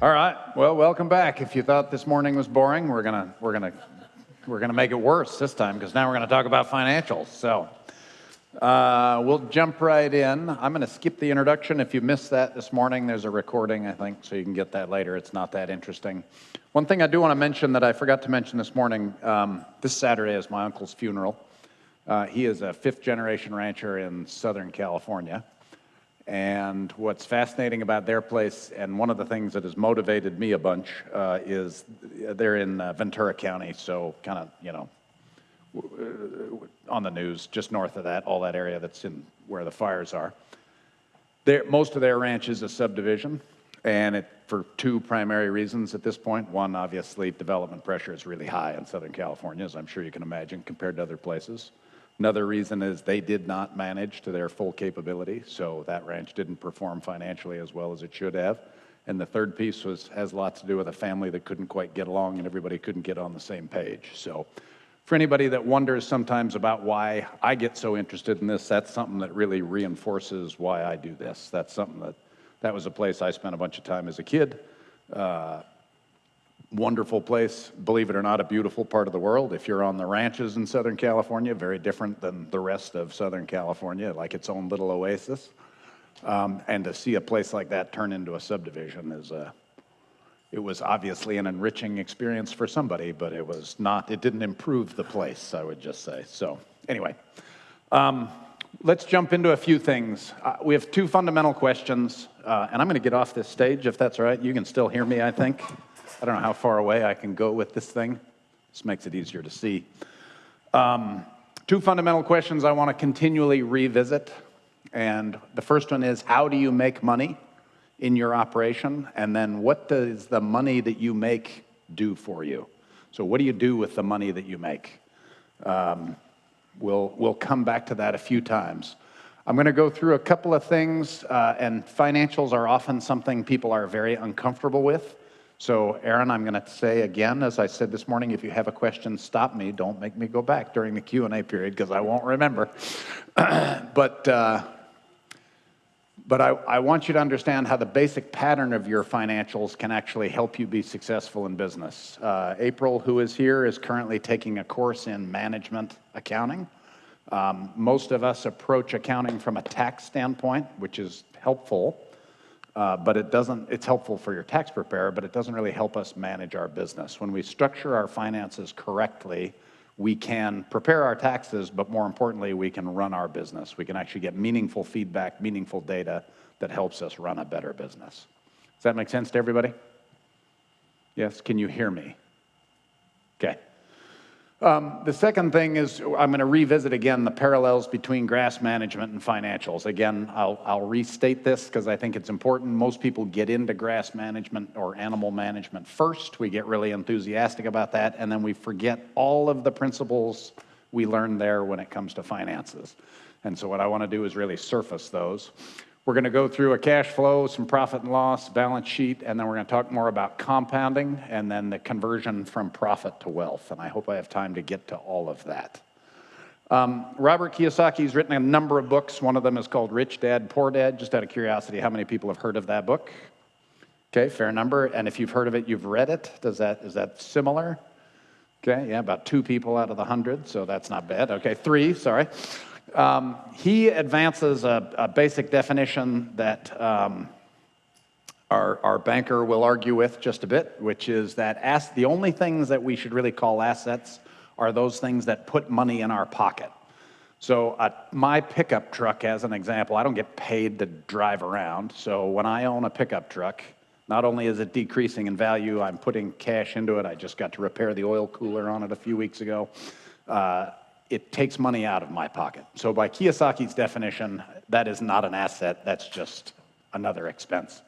All right. Well, welcome back. If you thought this morning was boring, we're gonna make it worse this time because now we're gonna talk about financials. So we'll jump right in. I'm gonna skip the introduction. If you missed that this morning, there's a recording, I think, so you can get that later. It's not that interesting. One thing I do want to mention that I forgot to mention this morning: this Saturday is my uncle's funeral. He is a fifth-generation rancher in Southern California. And what's fascinating about their place, and one of the things that has motivated me a bunch, is they're in Ventura County, so kind of, on the news, just north of that, all that area that's in where the fires are. Most of their ranch is a subdivision, and for two primary reasons at this point. One, obviously, development pressure is really high in Southern California, as I'm sure you can imagine, compared to other places. Another reason is they did not manage to their full capability, so that ranch didn't perform financially as well as it should have. And the third piece has lots to do with a family that couldn't quite get along and everybody couldn't get on the same page. So for anybody that wonders sometimes about why I get so interested in this, that's something that really reinforces why I do this. That's something that was a place I spent a bunch of time as a kid. Wonderful place, believe it or not, a beautiful part of the world. If you're on the ranches in Southern California, very different than the rest of Southern California, like its own little oasis. And to see a place like that turn into a subdivision it was obviously an enriching experience for somebody, but it didn't improve the place, I would just say. So anyway, let's jump into a few things. We have two fundamental questions, and I'm going to get off this stage if that's all right. You can still hear me, I think. I don't know how far away I can go with this thing. This makes it easier to see. Two fundamental questions I want to continually revisit. And the first one is, how do you make money in your operation? And then what does the money that you make do for you? So what do you do with the money that you make? We'll come back to that a few times. I'm going to go through a couple of things, and financials are often something people are very uncomfortable with. So, Aaron, I'm going to say again, as I said this morning, if you have a question, stop me. Don't make me go back during the Q&A period because I won't remember. But I want you to understand how the basic pattern of your financials can actually help you be successful in business. April, who is here, is currently taking a course in management accounting. Most of us approach accounting from a tax standpoint, which is helpful. But it's helpful for your tax preparer, but it doesn't really help us manage our business. When we structure our finances correctly, we can prepare our taxes, but more importantly, we can run our business. We can actually get meaningful feedback, meaningful data that helps us run a better business. Does that make sense to everybody? Yes? Can you hear me? Okay. The second thing is I'm going to revisit again the parallels between grass management and financials. Again, I'll restate this because I think it's important. Most people get into grass management or animal management first. We get really enthusiastic about that, and then we forget all of the principles we learned there when it comes to finances. And so what I want to do is really surface those. We're going to go through a cash flow, some profit and loss, balance sheet, and then we're going to talk more about compounding and then the conversion from profit to wealth. And I hope I have time to get to all of that. Robert Kiyosaki's written a number of books. One of them is called Rich Dad, Poor Dad. Just out of curiosity, how many people have heard of that book? Okay, fair number. And if you've heard of it, you've read it. Is that similar? Okay, yeah, about 2 people out of the 100, so that's not bad. Okay, 3, sorry. He advances a basic definition that our banker will argue with just a bit, which is that the only things that we should really call assets are those things that put money in our pocket. So my pickup truck, as an example, I don't get paid to drive around. So when I own a pickup truck, not only is it decreasing in value, I'm putting cash into it. I just got to repair the oil cooler on it a few weeks ago. It takes money out of my pocket. So by Kiyosaki's definition, that is not an asset, that's just another expense.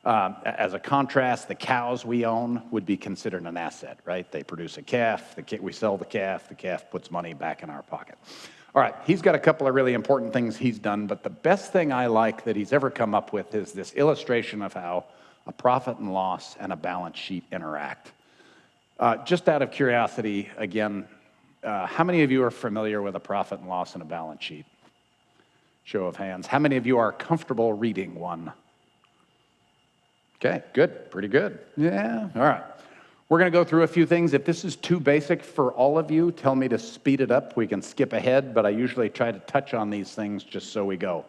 As a contrast, the cows we own would be considered an asset, right? They produce a calf, we sell the calf puts money back in our pocket. All right, he's got a couple of really important things he's done, but the best thing I like that he's ever come up with is this illustration of how a profit and loss and a balance sheet interact. Just out of curiosity, again, how many of you are familiar with a profit and loss and a balance sheet? Show of hands. How many of you are comfortable reading one? Okay, good, pretty good. Yeah, all right. We're going to go through a few things. If this is too basic for all of you, tell me to speed it up. We can skip ahead, but I usually try to touch on these things just so we go.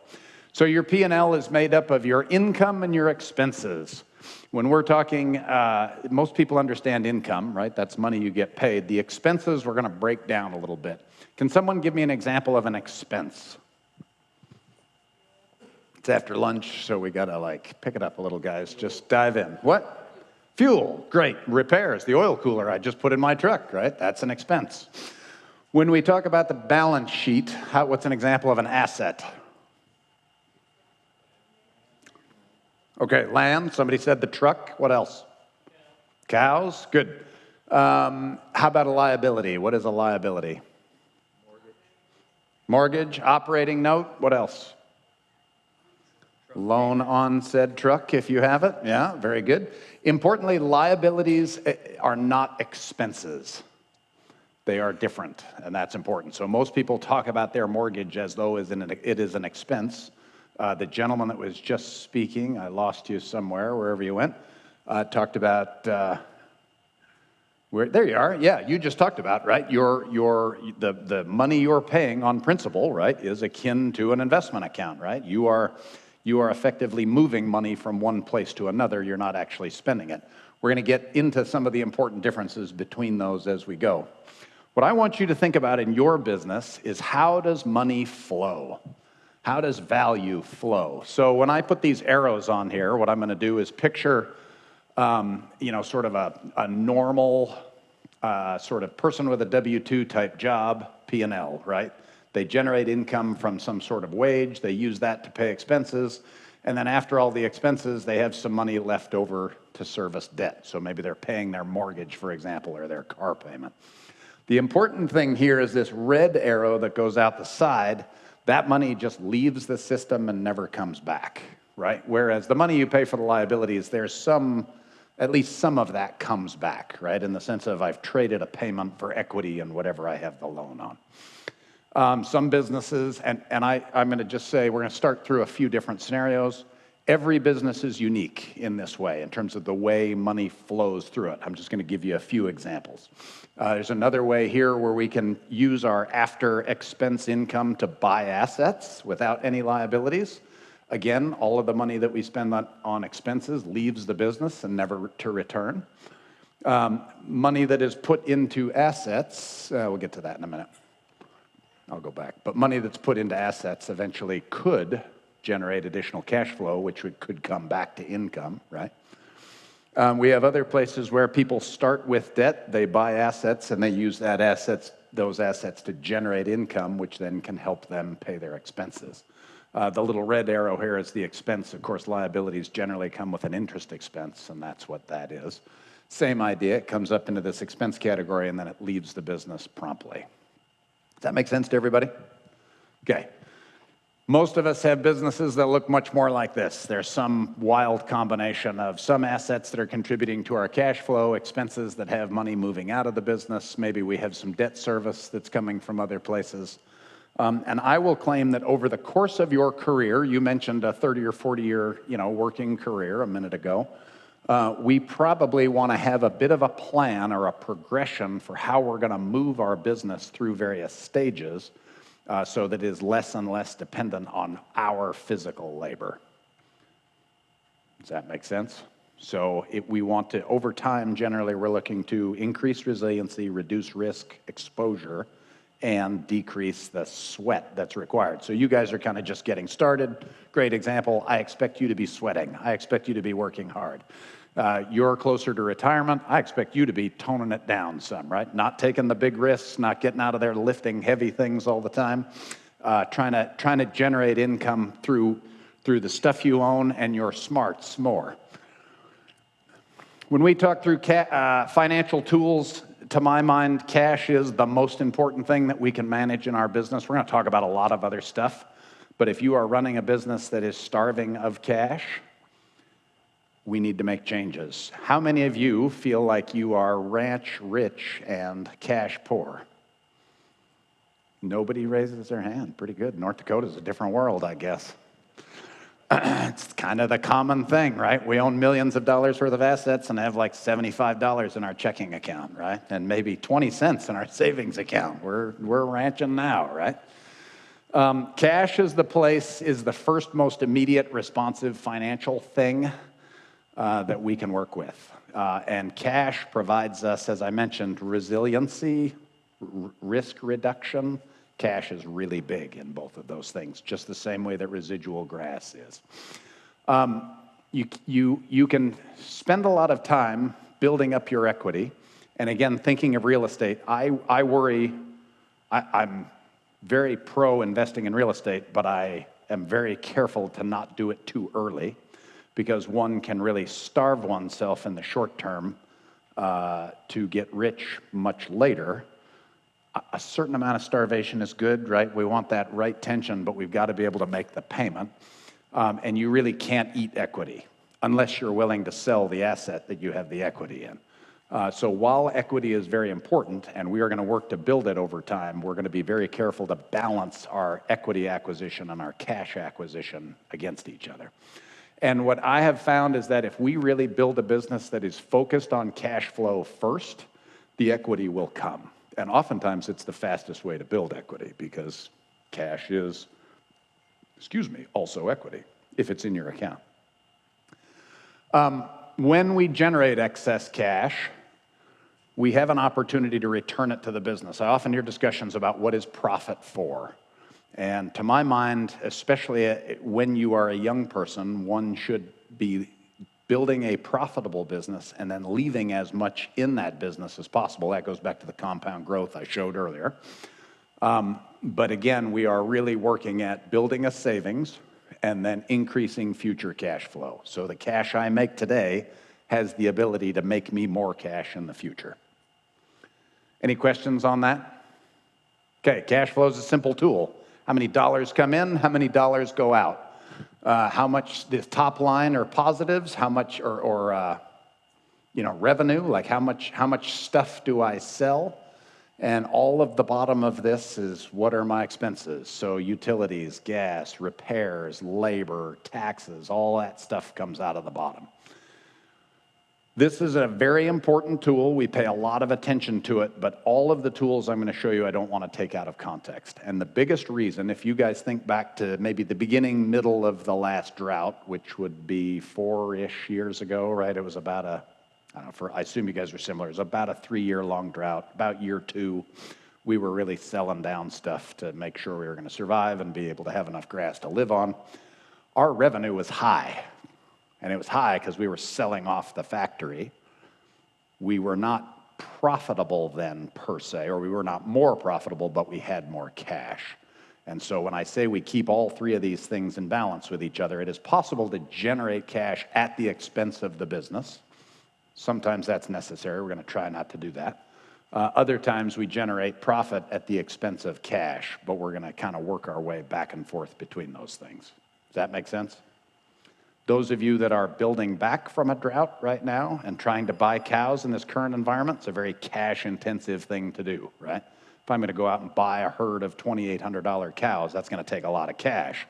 So your P&L is made up of your income and your expenses. When we're talking, most people understand income, right? That's money you get paid. The expenses we're going to break down a little bit. Can someone give me an example of an expense? It's after lunch, so we got to pick it up a little, guys. Just dive in. What? Fuel, great. Repairs, the oil cooler I just put in my truck, right? That's an expense. When we talk about the balance sheet, what's an example of an asset? Okay, land, somebody said the truck. What else? Cows, good. How about a liability? What is a liability? Mortgage, operating note, what else? Loan on said truck, if you have it. Yeah, very good. Importantly, liabilities are not expenses. They are different, and that's important. So most people talk about their mortgage as though it is an expense. The gentleman that was just speaking, I lost you somewhere, wherever you went, talked about, there you are. Yeah, you just talked about, right? The money you're paying on principal, right, is akin to an investment account, right? You are effectively moving money from one place to another. You're not actually spending it. We're going to get into some of the important differences between those as we go. What I want you to think about in your business is, how does money flow? How does value flow? So when I put these arrows on here, what I'm going to do is picture, sort of a normal sort of person with a W-2 type job, P&L, right? They generate income from some sort of wage. They use that to pay expenses. And then after all the expenses, they have some money left over to service debt. So maybe they're paying their mortgage, for example, or their car payment. The important thing here is this red arrow that goes out the side. That money just leaves the system and never comes back, right? Whereas the money you pay for the liabilities, at least some of that comes back, right? In the sense of, I've traded a payment for equity and whatever I have the loan on. Some businesses, and I'm going to just say, we're going to start through a few different scenarios. Every business is unique in this way, in terms of the way money flows through it. I'm just going to give you a few examples. There's another way here where we can use our after-expense income to buy assets without any liabilities. Again, all of the money that we spend on expenses leaves the business and never to return. Money that is put into assets, we'll get to that in a minute. I'll go back. But money that's put into assets eventually could generate additional cash flow, which could come back to income, right? We have other places where people start with debt, they buy assets, and they use those assets to generate income, which then can help them pay their expenses. The little red arrow here is the expense. Of course, liabilities generally come with an interest expense, and that's what that is. Same idea. It comes up into this expense category, and then it leaves the business promptly. Does that make sense to everybody? Okay. Most of us have businesses that look much more like this. There's some wild combination of some assets that are contributing to our cash flow, expenses that have money moving out of the business. Maybe we have some debt service that's coming from other places. And I will claim that over the course of your career, you mentioned a 30 or 40-year, working career a minute ago, we probably want to have a bit of a plan or a progression for how we're going to move our business through various stages, so that it is less and less dependent on our physical labor. Does that make sense? So we want to, over time, generally, we're looking to increase resiliency, reduce risk exposure, and decrease the sweat that's required. So you guys are kind of just getting started. Great example. I expect you to be sweating. I expect you to be working hard. You're closer to retirement. I expect you to be toning it down some, right? Not taking the big risks, not getting out of there lifting heavy things all the time, trying to generate income through the stuff you own and your smarts more. When we talk through financial tools, to my mind, cash is the most important thing that we can manage in our business. We're going to talk about a lot of other stuff, but if you are running a business that is starving of cash, we need to make changes. How many of you feel like you are ranch rich and cash poor? Nobody raises their hand. Pretty good. North Dakota's a different world, I guess. It's kind of the common thing, right? We own millions of dollars worth of assets and have like $75 in our checking account, right? And maybe 20 cents in our savings account. We're ranching now, right? Cash is the first most immediate responsive financial thing that we can work with. And cash provides us, as I mentioned, resiliency, risk reduction. Cash is really big in both of those things, just the same way that residual grass is. You can spend a lot of time building up your equity. And again, thinking of real estate, I worry, I'm very pro investing in real estate, but I am very careful to not do it too early, because one can really starve oneself in the short term to get rich much later. A certain amount of starvation is good, right? We want that right tension, but we've got to be able to make the payment. And you really can't eat equity unless you're willing to sell the asset that you have the equity in. So while equity is very important, and we are going to work to build it over time, we're going to be very careful to balance our equity acquisition and our cash acquisition against each other. And what I have found is that if we really build a business that is focused on cash flow first, the equity will come. And oftentimes it's the fastest way to build equity, because cash is, also equity, if it's in your account. When we generate excess cash, we have an opportunity to return it to the business. I often hear discussions about what is profit for. And to my mind, especially when you are a young person, one should be building a profitable business and then leaving as much in that business as possible. That goes back to the compound growth I showed earlier. But again, we are really working at building a savings and then increasing future cash flow. So the cash I make today has the ability to make me more cash in the future. Any questions on that? Okay, cash flow is a simple tool. How many dollars come in? How many dollars go out? How much the top line are positives? How much revenue? Like how much stuff do I sell? And all of the bottom of this is, what are my expenses? So utilities, gas, repairs, labor, taxes, all that stuff comes out of the bottom. This is a very important tool. We pay a lot of attention to it, but all of the tools I'm going to show you, I don't want to take out of context. And the biggest reason, if you guys think back to maybe the beginning, middle of the last drought, which would be 4-ish years ago, right? It was about I assume you guys are similar. It was about a 3-year-long drought. About year 2, we were really selling down stuff to make sure we were going to survive and be able to have enough grass to live on. Our revenue was high. And it was high because we were selling off the factory. We were not profitable then, per se, or we were not more profitable, but we had more cash. And so when I say we keep all three of these things in balance with each other, it is possible to generate cash at the expense of the business. Sometimes that's necessary. We're going to try not to do that. Other times we generate profit at the expense of cash, but we're going to kind of work our way back and forth between those things. Does that make sense? Those of you that are building back from a drought right now and trying to buy cows in this current environment, it's a very cash-intensive thing to do, right? If I'm going to go out and buy a herd of $2,800 cows, that's going to take a lot of cash.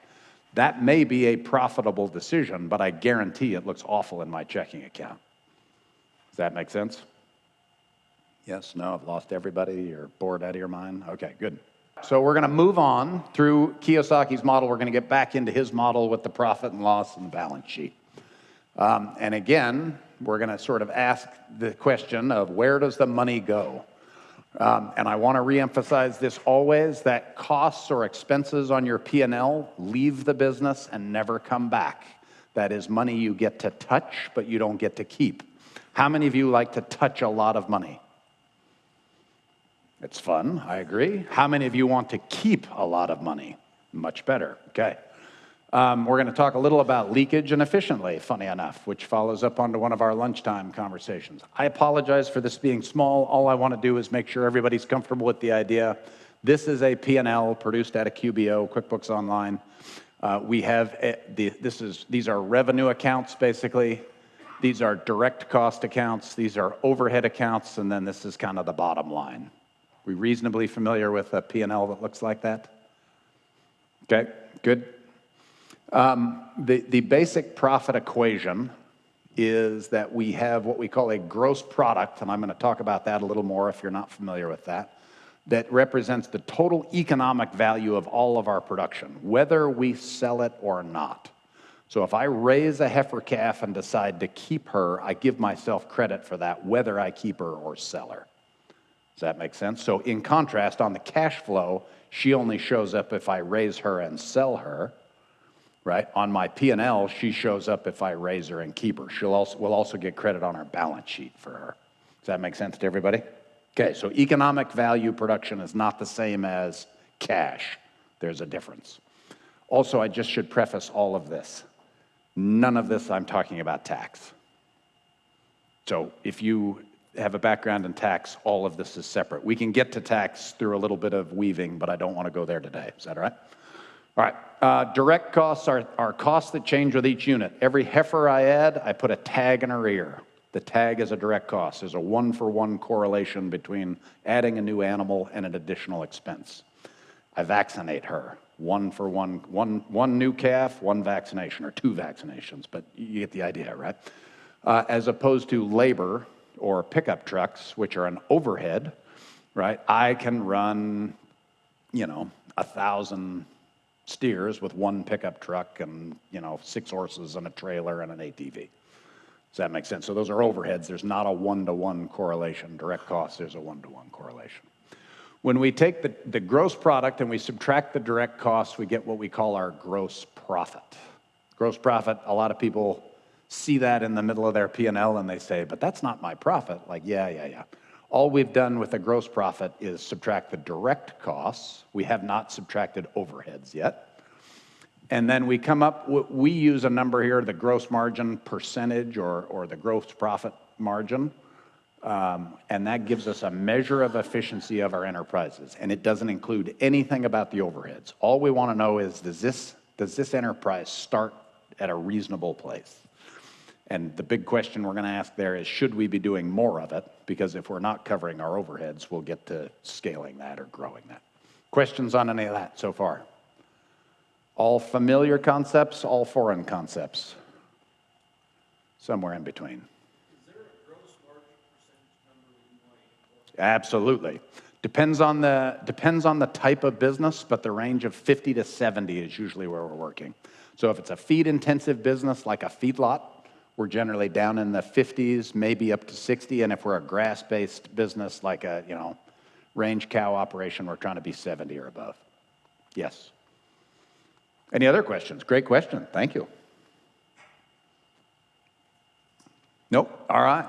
That may be a profitable decision, but I guarantee it looks awful in my checking account. Does that make sense? Yes, no, I've lost everybody. You're bored out of your mind? Okay, good. So we're going to move on through Kiyosaki's model. We're going to get back into his model with the profit and loss and the balance sheet. And again, we're going to sort of ask the question of, where does the money go? And I want to reemphasize this always, that costs or expenses on your P&L leave the business and never come back. That is money you get to touch, but you don't get to keep. How many of you like to touch a lot of money? It's fun, I agree. How many of you want to keep a lot of money? Much better, okay. We're going to talk a little about leakage and efficiently, funny enough, which follows up onto one of our lunchtime conversations. I apologize for this being small. All I want to do is make sure everybody's comfortable with the idea. This is a P&L produced at a QBO, QuickBooks Online. We have, these are revenue accounts, basically. These are direct cost accounts. These are overhead accounts, and then this is kind of the bottom line. We reasonably familiar with a P&L that looks like that? Okay, good. The basic profit equation is that we have what we call a gross product, and I'm going to talk about that a little more if you're not familiar with that, that represents the total economic value of all of our production, whether we sell it or not. So if I raise a heifer calf and decide to keep her, I give myself credit for that, whether I keep her or sell her. Does that make sense? So in contrast, on the cash flow, she only shows up if I raise her and sell her, right? On my P&L, she shows up if I raise her and keep her. We'll also get credit on our balance sheet for her. Does that make sense to everybody? Okay, so economic value production is not the same as cash. There's a difference. Also, I just should preface all of this. None of this I'm talking about tax. So if you have a background in tax, all of this is separate. We can get to tax through a little bit of weaving, but I don't want to go there today. Is that all right? All right. Direct costs are costs that change with each unit. Every heifer I add, I put a tag in her ear. The tag is a direct cost. There's a one-for-one correlation between adding a new animal and an additional expense. I vaccinate her. One new calf, one vaccination, or two vaccinations, but you get the idea, right? As opposed to labor or pickup trucks, which are an overhead, right? I can run, 1,000 steers with one pickup truck and, 6 horses and a trailer and an ATV. Does that make sense? So those are overheads. There's not a one-to-one correlation. Direct costs, there's a one-to-one correlation. When we take the gross product and we subtract the direct costs, we get what we call our gross profit. Gross profit, a lot of people see that in the middle of their P&L and they say, but that's not my profit. Like, yeah. All we've done with the gross profit is subtract the direct costs. We have not subtracted overheads yet. And then we come up, we use a number here, the gross margin percentage or the gross profit margin. And that gives us a measure of efficiency of our enterprises. And it doesn't include anything about the overheads. All we want to know is, does this enterprise start at a reasonable place? And the big question we're going to ask there is, should we be doing more of it? Because if we're not covering our overheads, we'll get to scaling that or growing that. Questions on any of that so far? All familiar concepts, all foreign concepts? Somewhere in between. Absolutely. Depends on the type of business, but the range of 50 to 70 is usually where we're working. So if it's a feed-intensive business like a feedlot, we're generally down in the 50s, maybe up to 60. And if we're a grass-based business like a range cow operation, we're trying to be 70 or above. Yes. Any other questions? Great question. Thank you. Nope. All right.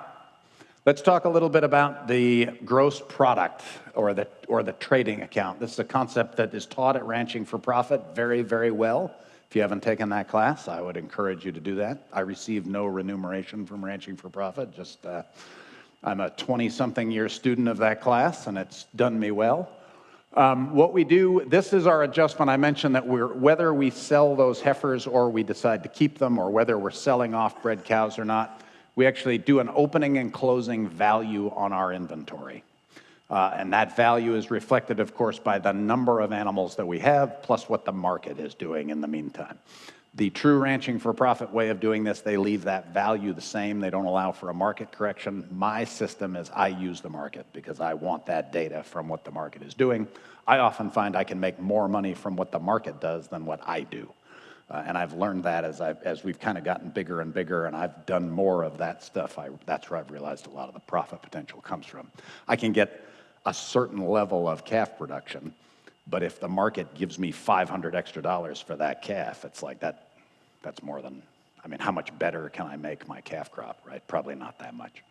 Let's talk a little bit about the gross product or the trading account. This is a concept that is taught at Ranching for Profit very, very well. If you haven't taken that class, I would encourage you to do that. I receive no remuneration from Ranching for Profit. I'm a 20-something year student of that class, and it's done me well. What we do, this is our adjustment. I mentioned that whether we sell those heifers or we decide to keep them, or whether we're selling off-bred cows or not, we actually do an opening and closing value on our inventory. And that value is reflected, of course, by the number of animals that we have, plus what the market is doing in the meantime. The true Ranching for Profit way of doing this, they leave that value the same. They don't allow for a market correction. My system is I use the market because I want that data from what the market is doing. I often find I can make more money from what the market does than what I do. And I've learned that as we've kind of gotten bigger and bigger, and I've done more of that stuff. That's where I've realized a lot of the profit potential comes from. I can get a certain level of calf production, but if the market gives me $500 extra for that calf, it's like that's more than, how much better can I make my calf crop, right? Probably not that much.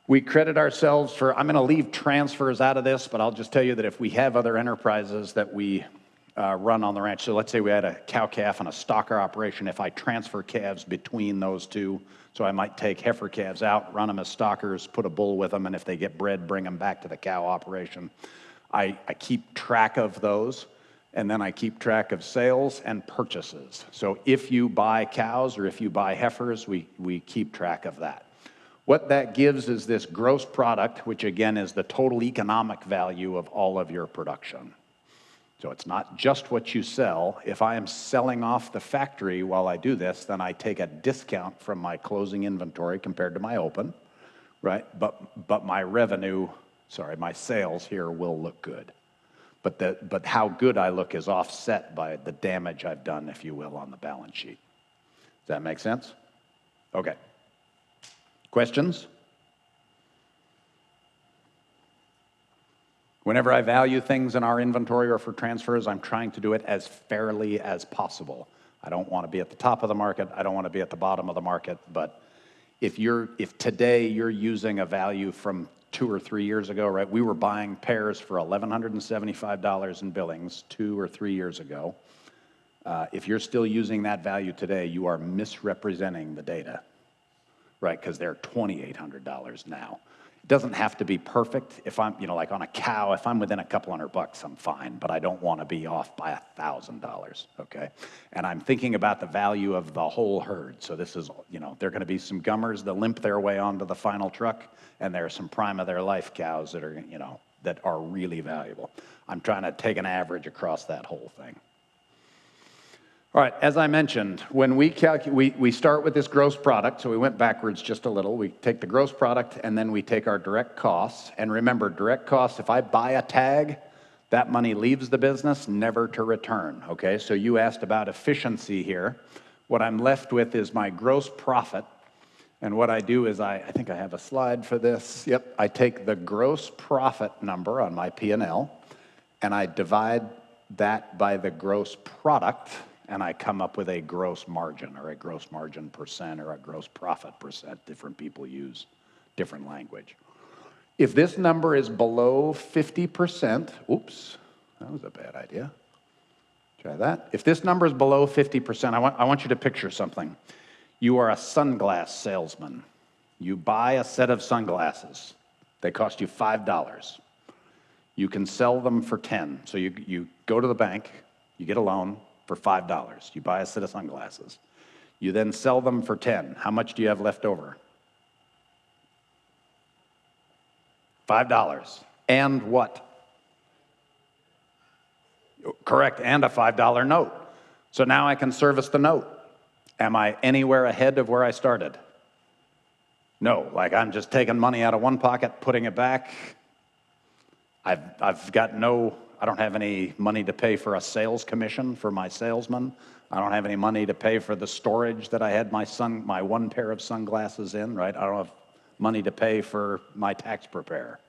We credit ourselves for, I'm going to leave transfers out of this, but I'll just tell you that if we have other enterprises that we run on the ranch, so let's say we had a cow-calf and a stocker operation, if I transfer calves between those two, so I might take heifer calves out, run them as stockers, put a bull with them, and if they get bred, bring them back to the cow operation. I keep track of those, and then I keep track of sales and purchases. So if you buy cows or if you buy heifers, we keep track of that. What that gives is this gross product, which again is the total economic value of all of your production. So it's not just what you sell. If I am selling off the factory while I do this, then I take a discount from my closing inventory compared to my open, right? But my revenue, my sales here will look good. But how good I look is offset by the damage I've done, if you will, on the balance sheet. Does that make sense? Okay. Questions? Whenever I value things in our inventory or for transfers, I'm trying to do it as fairly as possible. I don't want to be at the top of the market. I don't want to be at the bottom of the market. But if today you're using a value from 2 or 3 years ago, right? We were buying pairs for $1,175 in billings 2 or 3 years ago. If you're still using that value today, you are misrepresenting the data, right? Because they're $2,800 now. It doesn't have to be perfect. If I'm, like on a cow, if I'm within a couple $100, I'm fine, but I don't want to be off by $1,000, okay? And I'm thinking about the value of the whole herd. So this is, there are going to be some gummers that limp their way onto the final truck, and there are some prime of their life cows that are, that are really valuable. I'm trying to take an average across that whole thing. All right, as I mentioned, when we start with this gross product, so we went backwards just a little. We take the gross product, and then we take our direct costs. And remember, direct costs, if I buy a tag, that money leaves the business, never to return, okay? So you asked about efficiency here. What I'm left with is my gross profit. And what I do is I think I have a slide for this. Yep, I take the gross profit number on my P&L, and I divide that by the gross product, and I come up with a gross margin or a gross margin percent or a gross profit percent. Different people use different language. If this number is below 50%, oops, that was a bad idea. Try that. If this number is below 50%, I want you to picture something. You are a sunglass salesman. You buy a set of sunglasses. They cost you $5. You can sell them for $10. So you go to the bank, you get a loan for $5. You buy a set of sunglasses. You then sell them for $10. How much do you have left over? $5. And what? Correct, and a $5 note. So now I can service the note. Am I anywhere ahead of where I started? No, like I'm just taking money out of one pocket, putting it back. I've got I don't have any money to pay for a sales commission for my salesman. I don't have any money to pay for the storage that I had my one pair of sunglasses in, right? I don't have money to pay for my tax preparer.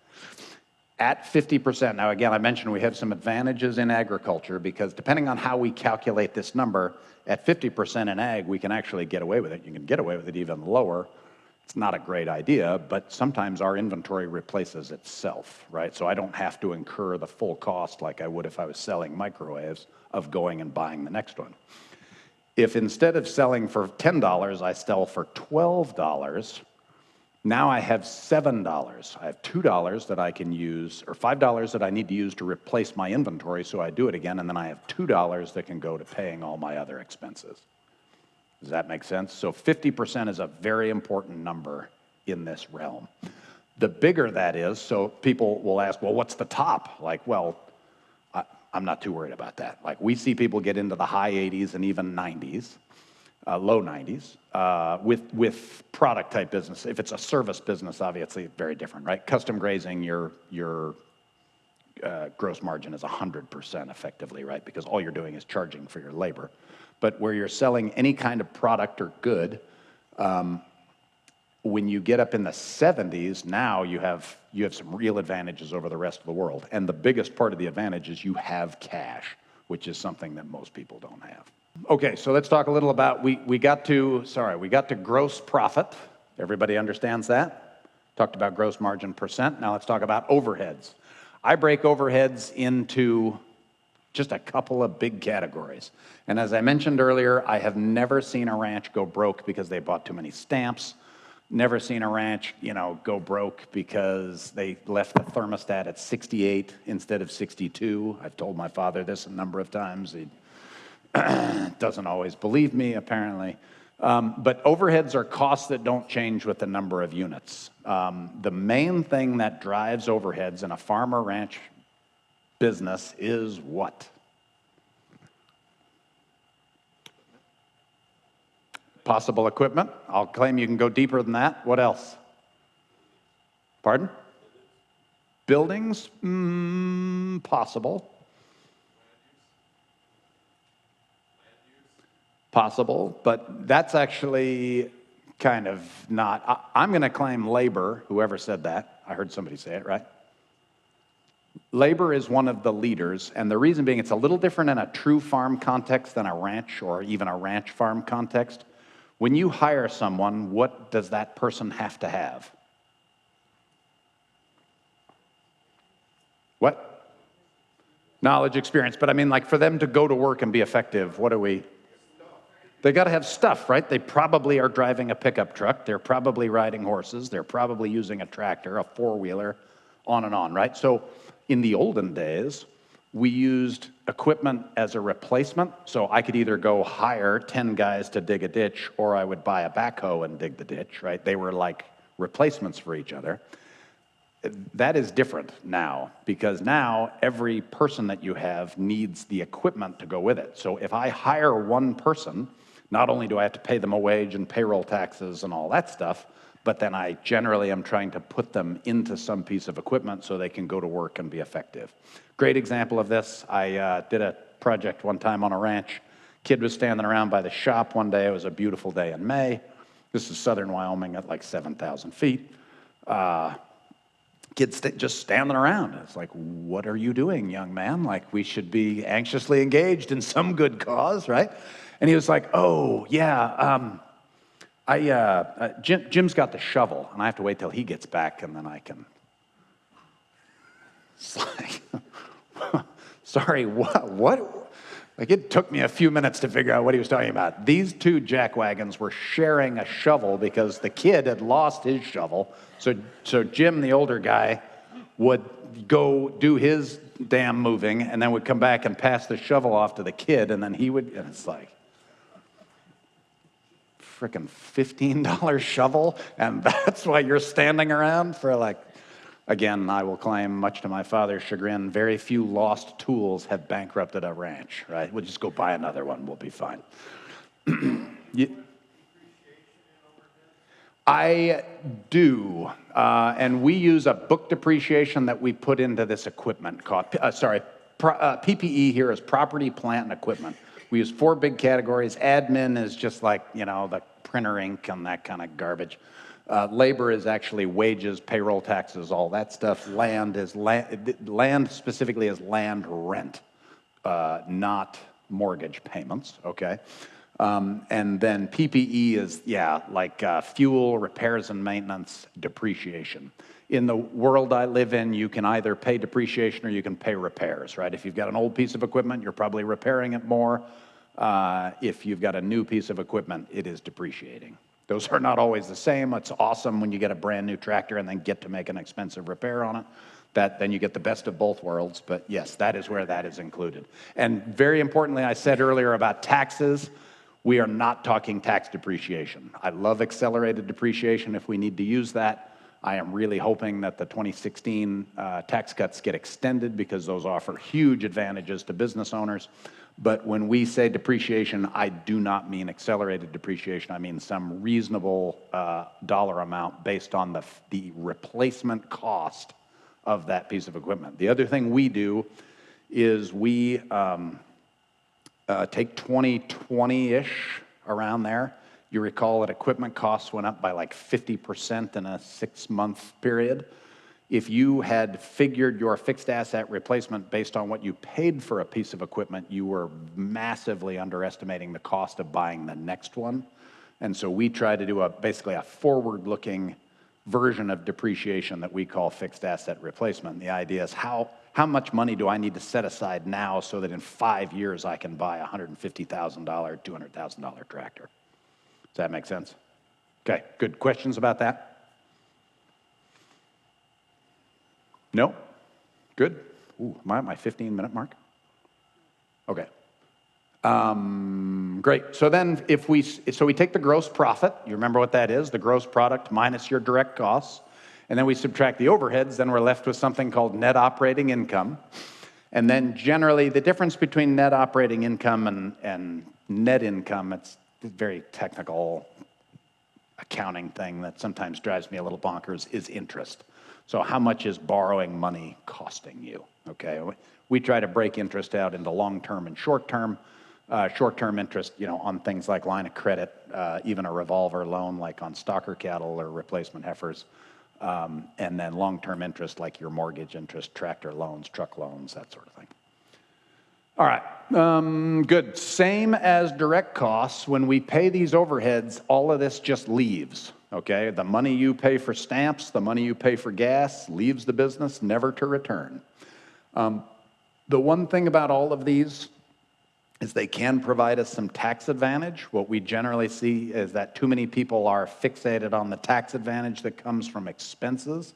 At 50%, now again, I mentioned we have some advantages in agriculture because depending on how we calculate this number, at 50% in ag, we can actually get away with it. You can get away with it even lower. It's not a great idea, but sometimes our inventory replaces itself, right? So I don't have to incur the full cost like I would if I was selling microwaves of going and buying the next one. If instead of selling for $10, I sell for $12, now I have $7. I have $2 that I can use, or $5 that I need to use to replace my inventory so I do it again, and then I have $2 that can go to paying all my other expenses. Does that make sense? So 50% is a very important number in this realm. The bigger that is, so people will ask, well, what's the top? Like, well, I'm not too worried about that. Like, we see people get into the high 80s and even 90s, low 90s, with product type business. If it's a service business, obviously very different, right? Custom grazing, your gross margin is 100% effectively, right? Because all you're doing is charging for your labor. But where you're selling any kind of product or good, when you get up in the 70s, now you have some real advantages over the rest of the world. And the biggest part of the advantage is you have cash, which is something that most people don't have. Okay, so let's talk a little about, we got to gross profit. Everybody understands that? Talked about gross margin percent. Now let's talk about overheads. I break overheads into just a couple of big categories. And as I mentioned earlier, I have never seen a ranch go broke because they bought too many stamps. Never seen a ranch, go broke because they left the thermostat at 68 instead of 62. I've told my father this a number of times. He doesn't always believe me, apparently. But overheads are costs that don't change with the number of units. The main thing that drives overheads in a farm or ranch business is what? Possible equipment. I'll claim you can go deeper than that. What else? Pardon? Buildings? Possible. Possible, but that's actually kind of not. I'm going to claim labor, whoever said that. I heard somebody say it, right? Labor is one of the leaders, and the reason being it's a little different in a true farm context than a ranch or even a ranch farm context. When you hire someone, what does that person have to have? What? Knowledge, experience. But I mean, like for them to go to work and be effective, what are we? They got to have stuff, right? They probably are driving a pickup truck. They're probably riding horses. They're probably using a tractor, a four-wheeler, on and on, right? So in the olden days, we used equipment as a replacement. So I could either go hire 10 guys to dig a ditch, or I would buy a backhoe and dig the ditch, right? They were like replacements for each other. That is different now, because now every person that you have needs the equipment to go with it. So if I hire one person, not only do I have to pay them a wage and payroll taxes and all that stuff, but then I generally am trying to put them into some piece of equipment so they can go to work and be effective. Great example of this, I did a project one time on a ranch. Kid was standing around by the shop one day. It was a beautiful day in May. This is southern Wyoming at like 7,000 feet. Kid's just standing around. It's like, what are you doing, young man? Like, we should be anxiously engaged in some good cause, right? And he was like, oh, yeah, Jim's got the shovel, and I have to wait till he gets back, and then I can. It's like, sorry, what? Like, it took me a few minutes to figure out what he was talking about. These two jackwagons were sharing a shovel because the kid had lost his shovel. So Jim, the older guy, would go do his damn moving and then would come back and pass the shovel off to the kid, and then he would, and it's like, frickin' $15 shovel, and that's why you're standing around for like, again, I will claim, much to my father's chagrin, very few lost tools have bankrupted a ranch, right? We'll just go buy another one, we'll be fine. I do, and we use a book depreciation that we put into this equipment called, PPE here is property, plant, and equipment. We use 4 big categories. Admin is just like, you know, the printer ink and that kind of garbage. Labor is actually wages, payroll taxes, all that stuff. Land specifically is land rent, not mortgage payments, okay? And then PPE is, like fuel, repairs and maintenance, depreciation. In the world I live in, you can either pay depreciation or you can pay repairs, right? If you've got an old piece of equipment, you're probably repairing it more. If you've got a new piece of equipment, it is depreciating. Those are not always the same. It's awesome when you get a brand new tractor and then get to make an expensive repair on it. Then you get the best of both worlds, but yes, that is where that is included. And very importantly, I said earlier about taxes, we are not talking tax depreciation. I love accelerated depreciation if we need to use that. I am really hoping that the 2016 tax cuts get extended because those offer huge advantages to business owners. But when we say depreciation, I do not mean accelerated depreciation. I mean some reasonable dollar amount based on the replacement cost of that piece of equipment. The other thing we do is we take 2020-ish around there. You recall that equipment costs went up by like 50% in a 6-month period. If you had figured your fixed asset replacement based on what you paid for a piece of equipment, you were massively underestimating the cost of buying the next one. And so we try to do basically a forward-looking version of depreciation that we call fixed asset replacement. The idea is how much money do I need to set aside now so that in 5 years I can buy a $150,000, $200,000 tractor? Does that make sense? Okay, good. Questions about that? No? Good? Ooh, am I at my 15-minute mark? Okay. Great. So then we take the gross profit. You remember what that is? The gross product minus your direct costs. And then we subtract the overheads. Then we're left with something called net operating income. And then generally the difference between net operating income and net income, it's very technical accounting thing that sometimes drives me a little bonkers is interest. So how much is borrowing money costing you? Okay, we try to break interest out into long-term and short-term. Short-term interest, on things like line of credit, even a revolver loan like on stock or cattle or replacement heifers, and then long-term interest like your mortgage interest, tractor loans, truck loans, that sort of thing. All right, good. Same as direct costs, when we pay these overheads, all of this just leaves, okay? The money you pay for stamps, the money you pay for gas leaves the business, never to return. The one thing about all of these is they can provide us some tax advantage. What we generally see is that too many people are fixated on the tax advantage that comes from expenses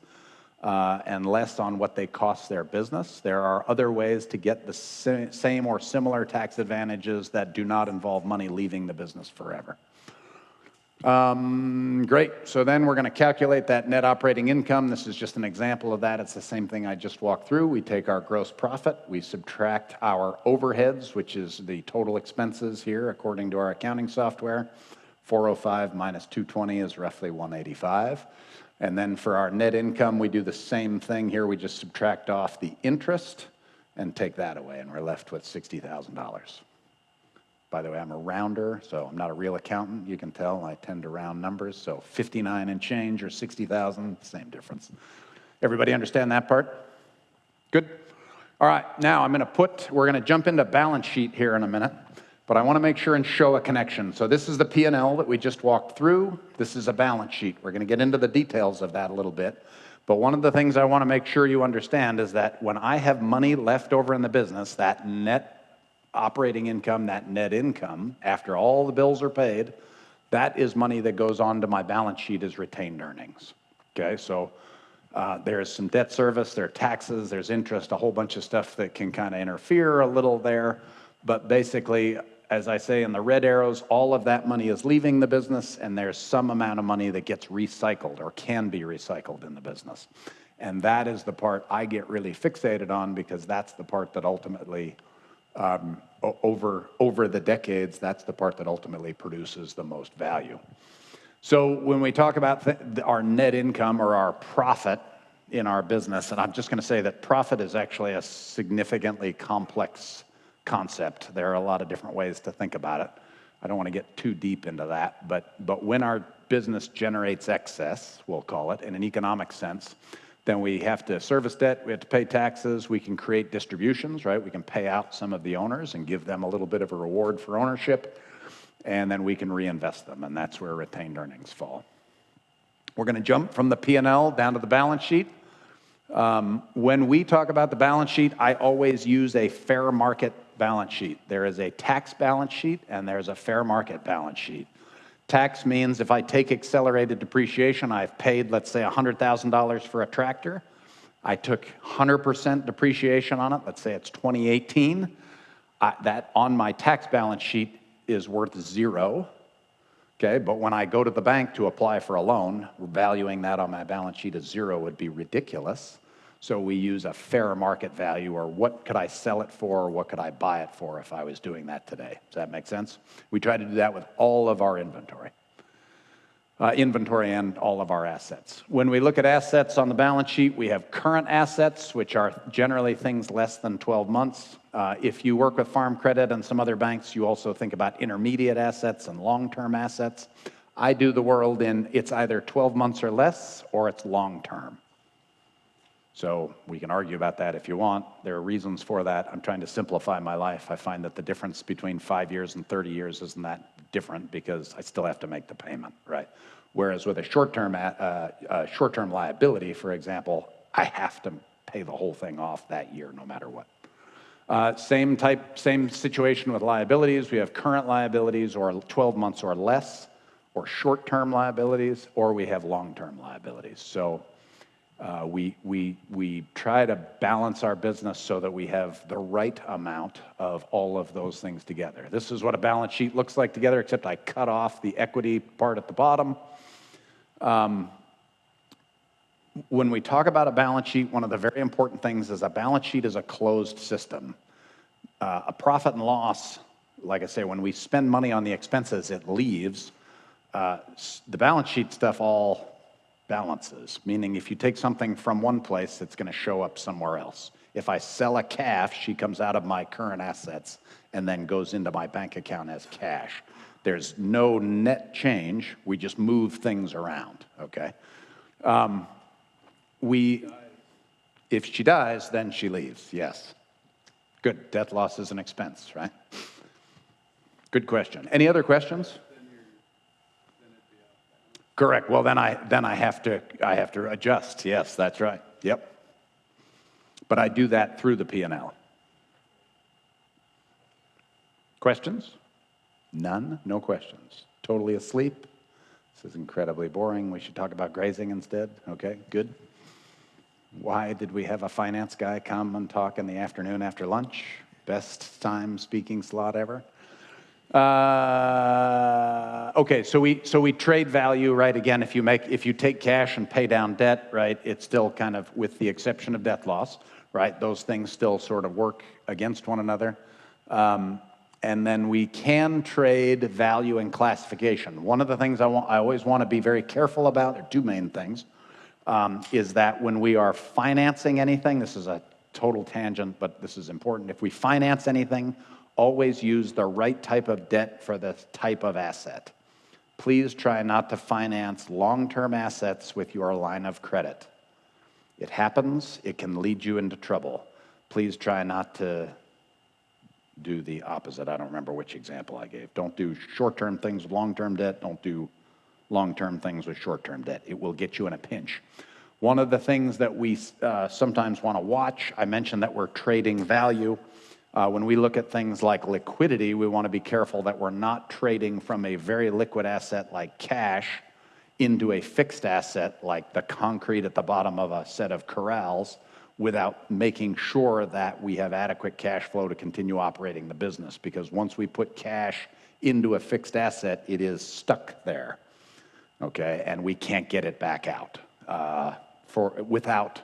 and less on what they cost their business. There are other ways to get the same or similar tax advantages that do not involve money leaving the business forever. Great, so then we're going to calculate that net operating income. This is just an example of that. It's the same thing I just walked through. We take our gross profit, we subtract our overheads, which is the total expenses here according to our accounting software. 405 minus 220 is roughly 185. And then for our net income, we do the same thing here. We just subtract off the interest and take that away, and we're left with $60,000. By the way, I'm a rounder, so I'm not a real accountant. You can tell I tend to round numbers. So 59 and change or 60,000, same difference. Everybody understand that part? Good. All right, now we're going to jump into balance sheet here in a minute, but I want to make sure and show a connection. So this is the P&L that we just walked through. This is a balance sheet. We're going to get into the details of that a little bit. But one of the things I want to make sure you understand is that when I have money left over in the business, that net operating income, that net income, after all the bills are paid, that is money that goes onto my balance sheet as retained earnings. Okay, so there's some debt service, there are taxes, there's interest, a whole bunch of stuff that can kind of interfere a little there. But basically, as I say in the red arrows, all of that money is leaving the business, and there's some amount of money that gets recycled or can be recycled in the business. And that is the part I get really fixated on, because that's the part that ultimately over the decades, that's the part that ultimately produces the most value. So when we talk about our net income or our profit in our business, and I'm just going to say that profit is actually a significantly complex concept. There are a lot of different ways to think about it. I don't want to get too deep into that, but when our business generates excess, we'll call it, in an economic sense, then we have to service debt, we have to pay taxes, we can create distributions, right? We can pay out some of the owners and give them a little bit of a reward for ownership, and then we can reinvest them, and that's where retained earnings fall. We're going to jump from the P&L down to the balance sheet. When we talk about the balance sheet, I always use a fair market balance sheet. There is a tax balance sheet, and there's a fair market balance sheet. Tax means if I take accelerated depreciation, I've paid, let's say, $100,000 for a tractor. I took 100% depreciation on it. Let's say it's 2018. That on my tax balance sheet is worth zero. Okay, but when I go to the bank to apply for a loan, valuing that on my balance sheet as zero would be ridiculous. So we use a fair market value, or what could I sell it for, or what could I buy it for if I was doing that today. Does that make sense? We try to do that with all of our inventory and all of our assets. When we look at assets on the balance sheet, we have current assets, which are generally things less than 12 months. If you work with Farm Credit and some other banks, you also think about intermediate assets and long-term assets. I do the world in it's either 12 months or less, or it's long-term. So we can argue about that if you want. There are reasons for that. I'm trying to simplify my life. I find that the difference between 5 years and 30 years isn't that different, because I still have to make the payment, right? Whereas with a short-term liability, for example, I have to pay the whole thing off that year no matter what. Same situation with liabilities. We have current liabilities, or 12 months or less, or short-term liabilities, or we have long-term liabilities. So we try to balance our business so that we have the right amount of all of those things together. This is what a balance sheet looks like together, except I cut off the equity part at the bottom. When we talk about a balance sheet, one of the very important things is a balance sheet is a closed system. A profit and loss like I say, when we spend money on the expenses, it leaves. The balance sheet stuff all balances, meaning if you take something from one place, it's going to show up somewhere else. If I sell a calf, she comes out of my current assets and then goes into my bank account as cash. There's no net change. We just move things around, okay? If she dies, then she leaves, yes. Good, death loss is an expense, right? Good question. Any other questions? Correct. Well, then I have to adjust. Yes, that's right. Yep. But I do that through the P&L. Questions? None? No questions. Totally asleep? This is incredibly boring. We should talk about grazing instead. Okay, good. Why did we have a finance guy come and talk in the afternoon after lunch? Best time speaking slot ever. Okay, so we trade value, right? Again, if you take cash and pay down debt, right, it's still kind of, with the exception of death loss, right? Those things still sort of work against one another. And then we can trade value and classification. One of the things I always want to be very careful about, there are two main things, is that when we are financing anything, this is a total tangent, but this is important. If we finance anything, always use the right type of debt for the type of asset. Please try not to finance long-term assets with your line of credit. It happens, it can lead you into trouble. Please try not to do the opposite. I don't remember which example I gave. Don't do short-term things with long-term debt. Don't do long-term things with short-term debt. It will get you in a pinch. One of the things that we sometimes want to watch, I mentioned that we're trading value. When we look at things like liquidity, we want to be careful that we're not trading from a very liquid asset like cash into a fixed asset like the concrete at the bottom of a set of corrals without making sure that we have adequate cash flow to continue operating the business. Because once we put cash into a fixed asset, it is stuck there, okay? And we can't get it back out without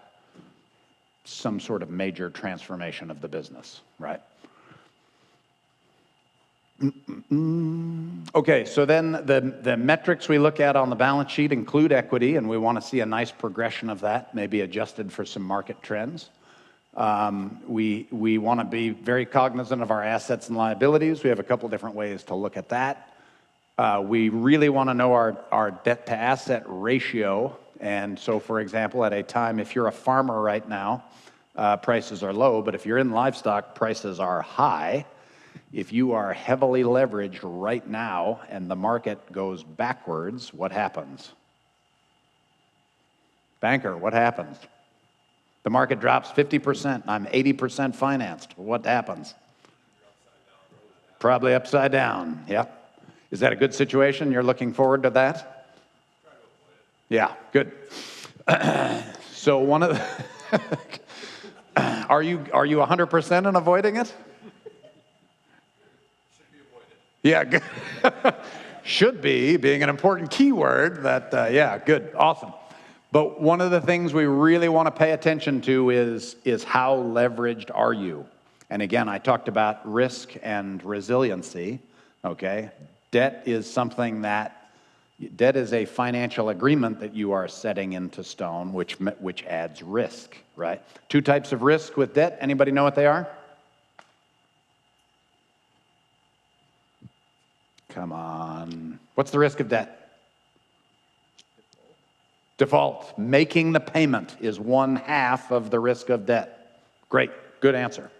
some sort of major transformation of the business, right? Okay, so then the metrics we look at on the balance sheet include equity, and we want to see a nice progression of that, maybe adjusted for some market trends. We want to be very cognizant of our assets and liabilities. We have a couple different ways to look at that. We really want to know our debt to asset ratio. And so, for example, at a time, if you're a farmer right now, prices are low, but if you're in livestock, prices are high. If you are heavily leveraged right now and the market goes backwards, what happens? Banker, what happens? The market drops 50%, I'm 80% financed. What happens? Probably upside down, yeah. Is that a good situation? You're looking forward to that? Yeah, good. So one of the... Are you 100% in avoiding it? Yeah, good. Should be, being an important keyword, that, yeah, good, awesome. But one of the things we really want to pay attention to is how leveraged are you? And again, I talked about risk and resiliency, okay? Debt is a financial agreement that you are setting into stone, which adds risk, right? Two types of risk with debt. Anybody know what they are? Come on. What's the risk of debt? Default. Making the payment is one half of the risk of debt. Great. Good answer.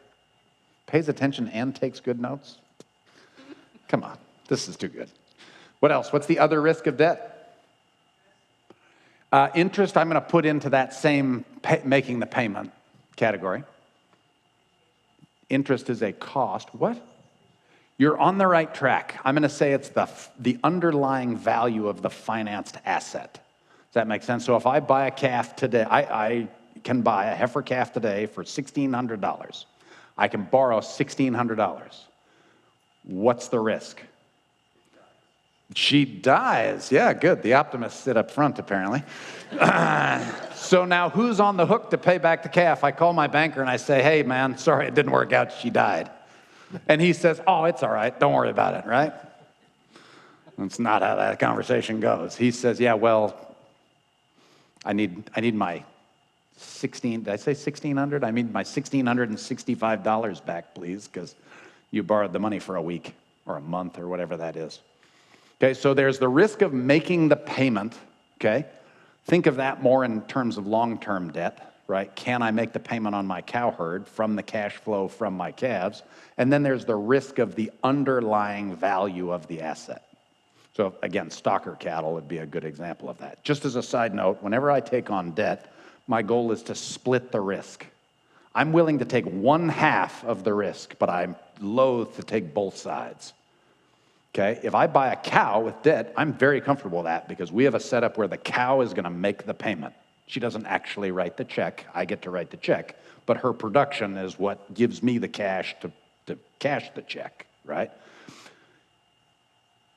Pays attention and takes good notes? Come on. This is too good. What else? What's the other risk of debt? Interest, I'm going to put into that same making the payment category. Interest is a cost. What? You're on the right track. I'm going to say it's the underlying value of the financed asset. Does that make sense? So if I buy a calf today, I can buy a heifer calf today for $1,600. I can borrow $1,600. What's the risk? She dies. Yeah, good. The optimists sit up front, apparently. So now who's on the hook to pay back the calf? I call my banker and I say, hey, man, sorry, it didn't work out. She died. And he says, oh, it's all right. Don't worry about it, right? That's not how that conversation goes. He says, yeah, well, I need my 16, did I say 1,600? I mean my $1,665 back, please, because you borrowed the money for a week or a month or whatever that is. Okay, so there's the risk of making the payment, okay? Think of that more in terms of long-term debt, right? Can I make the payment on my cow herd from the cash flow from my calves? And then there's the risk of the underlying value of the asset. So again, stocker cattle would be a good example of that. Just as a side note, whenever I take on debt, my goal is to split the risk. I'm willing to take one half of the risk, but I'm loath to take both sides. Okay, if I buy a cow with debt, I'm very comfortable with that because we have a setup where the cow is going to make the payment. She doesn't actually write the check. I get to write the check, but her production is what gives me the cash to cash the check, right?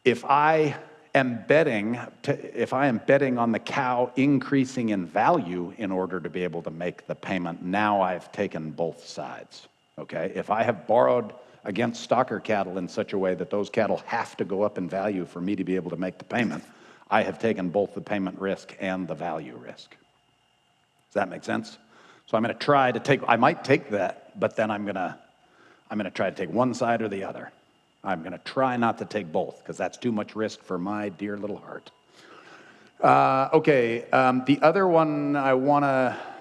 If I am betting on the cow increasing in value in order to be able to make the payment, now I've taken both sides. Okay, if I have borrowed against stocker cattle in such a way that those cattle have to go up in value for me to be able to make the payment, I have taken both the payment risk and the value risk. Does that make sense? So I'm going to try to take, I might take that, but then I'm going to try to take one side or the other. I'm going to try not to take both because that's too much risk for my dear little heart. The other one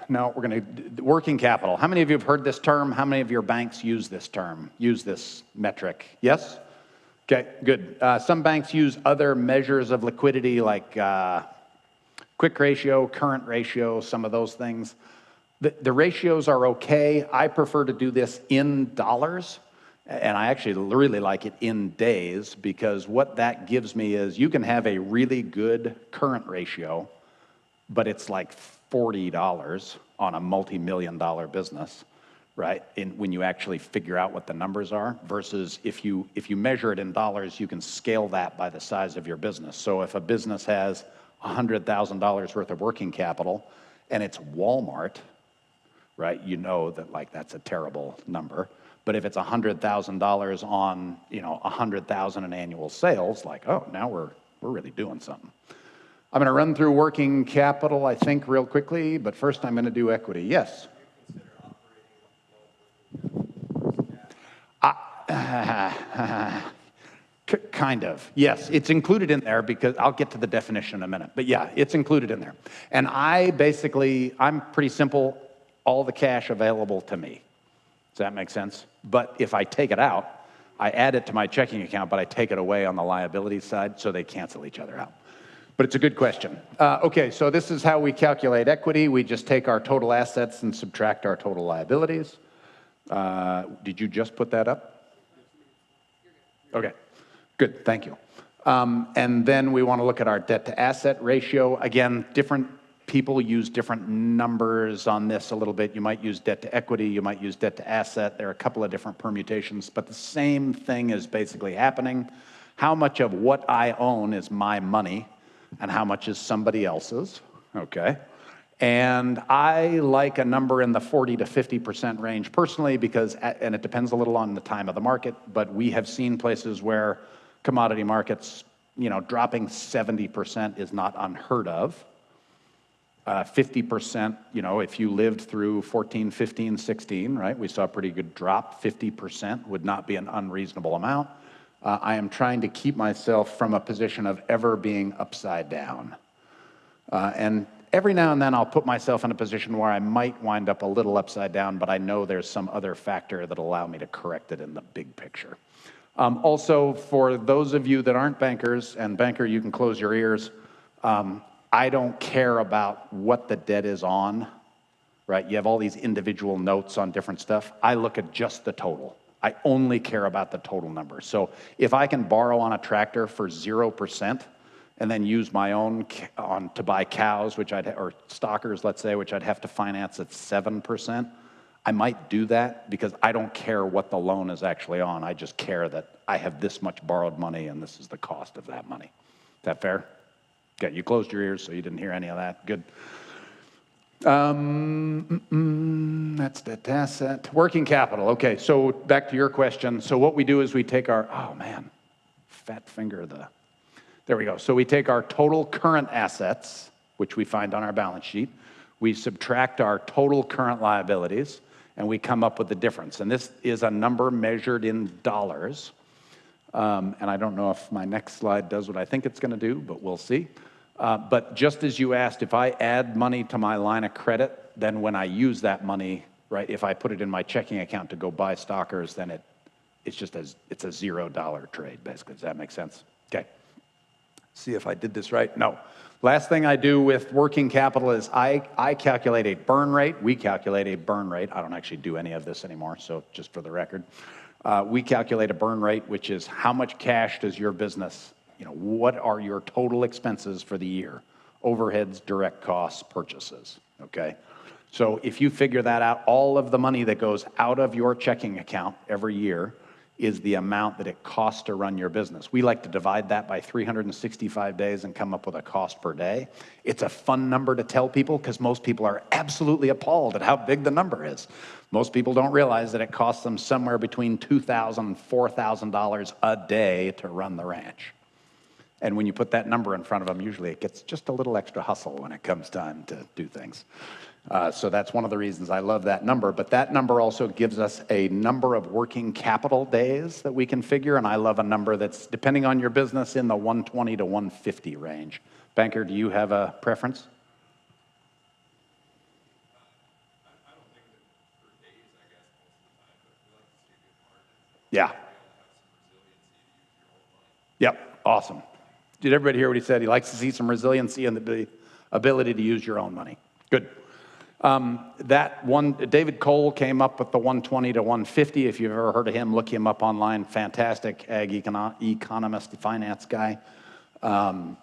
we're going to, working capital. How many of you have heard this term? How many of your banks use this term, use this metric? Yes? Okay, good. Some banks use other measures of liquidity like quick ratio, current ratio, some of those things. The ratios are okay. I prefer to do this in dollars, and I actually really like it in days because what that gives me is you can have a really good current ratio, but it's like $40 on a multi-million-dollar business, right? When you actually figure out what the numbers are, versus if you measure it in dollars, you can scale that by the size of your business. So if a business has $100,000 worth of working capital and it's Walmart, right? You know that that's a terrible number. But if it's $100,000 on 100,000 in annual sales, now we're really doing something. I'm going to run through working capital, I think, real quickly, but first I'm going to do equity. Yes? Kind of. Yes, it's included in there because I'll get to the definition in a minute. But yeah, it's included in there. And I'm pretty simple, all the cash available to me. Does that make sense? But if I take it out, I add it to my checking account, but I take it away on the liability side, so they cancel each other out. But it's a good question. So this is how we calculate equity. We just take our total assets and subtract our total liabilities. Did you just put that up? Okay, good, thank you. And then we want to look at our debt to asset ratio. Again, different people use different numbers on this a little bit. You might use debt to equity, you might use debt to asset. There are a couple of different permutations, but the same thing is basically happening. How much of what I own is my money and how much is somebody else's, okay? And I like a number in the 40 to 50% range personally because, and it depends a little on the time of the market, but we have seen places where commodity markets, dropping 70% is not unheard of. 50%, if you lived through 14, 15, 16, right? We saw a pretty good drop. 50% would not be an unreasonable amount. I am trying to keep myself from a position of ever being upside down. And every now and then I'll put myself in a position where I might wind up a little upside down, but I know there's some other factor that'll allow me to correct it in the big picture. Also, for those of you that aren't bankers, and banker, you can close your ears, I don't care about what the debt is on, right? You have all these individual notes on different stuff. I look at just the total. I only care about the total number. So if I can borrow on a tractor for 0% and then use my own to buy cows, or stockers, let's say, which I'd have to finance at 7%, I might do that because I don't care what the loan is actually on. I just care that I have this much borrowed money and this is the cost of that money. Is that fair? Okay, you closed your ears so you didn't hear any of that. Good. That's that asset. Working capital. Okay, so back to your question. So what we do is we take our, oh man, fat finger there we go. So we take our total current assets, which we find on our balance sheet. We subtract our total current liabilities, and we come up with the difference. And this is a number measured in dollars. And I don't know if my next slide does what I think it's going to do, but we'll see. But just as you asked, if I add money to my line of credit, then when I use that money, right, if I put it in my checking account to go buy stockers, then it's a $0 trade, basically. Does that make sense? Okay. See if I did this right. No. Last thing I do with working capital is I calculate a burn rate. We calculate a burn rate. I don't actually do any of this anymore, so just for the record. We calculate a burn rate, which is how much cash does your business, what are your total expenses for the year? Overheads, direct costs, purchases, okay? So if you figure that out, all of the money that goes out of your checking account every year is the amount that it costs to run your business. We like to divide that by 365 days and come up with a cost per day. It's a fun number to tell people because most people are absolutely appalled at how big the number is. Most people don't realize that it costs them somewhere between $2,000 and $4,000 a day to run the ranch. And when you put that number in front of them, usually it gets just a little extra hustle when it comes time to do things. So that's one of the reasons I love that number. But that number also gives us a number of working capital days that we can figure. And I love a number that's, depending on your business, in the 120 to 150 range. Banker, do you have a preference? I don't think that for days, I guess, most of the time, but we like to see good margins. Yeah. Have some resiliency to use your own money. Yep, awesome. Did everybody hear what he said? He likes to see some resiliency and the ability to use your own money. Good. David Cole came up with the 120 to 150. If you've ever heard of him, look him up online. Fantastic ag economist, finance guy. At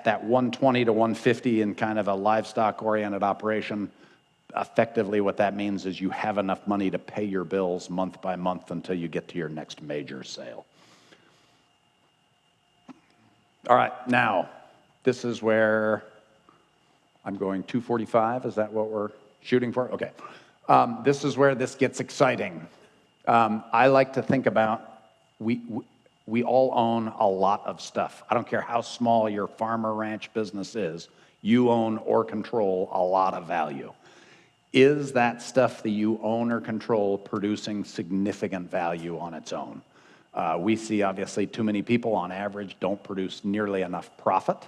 that 120 to 150 in kind of a livestock-oriented operation, effectively what that means is you have enough money to pay your bills month by month until you get to your next major sale. All right, now, this is where I'm going 245. Is that what we're shooting for? Okay. This is where this gets exciting. I like to think about, we all own a lot of stuff. I don't care how small your farm or ranch business is, you own or control a lot of value. Is that stuff that you own or control producing significant value on its own? We see, obviously, too many people on average don't produce nearly enough profit.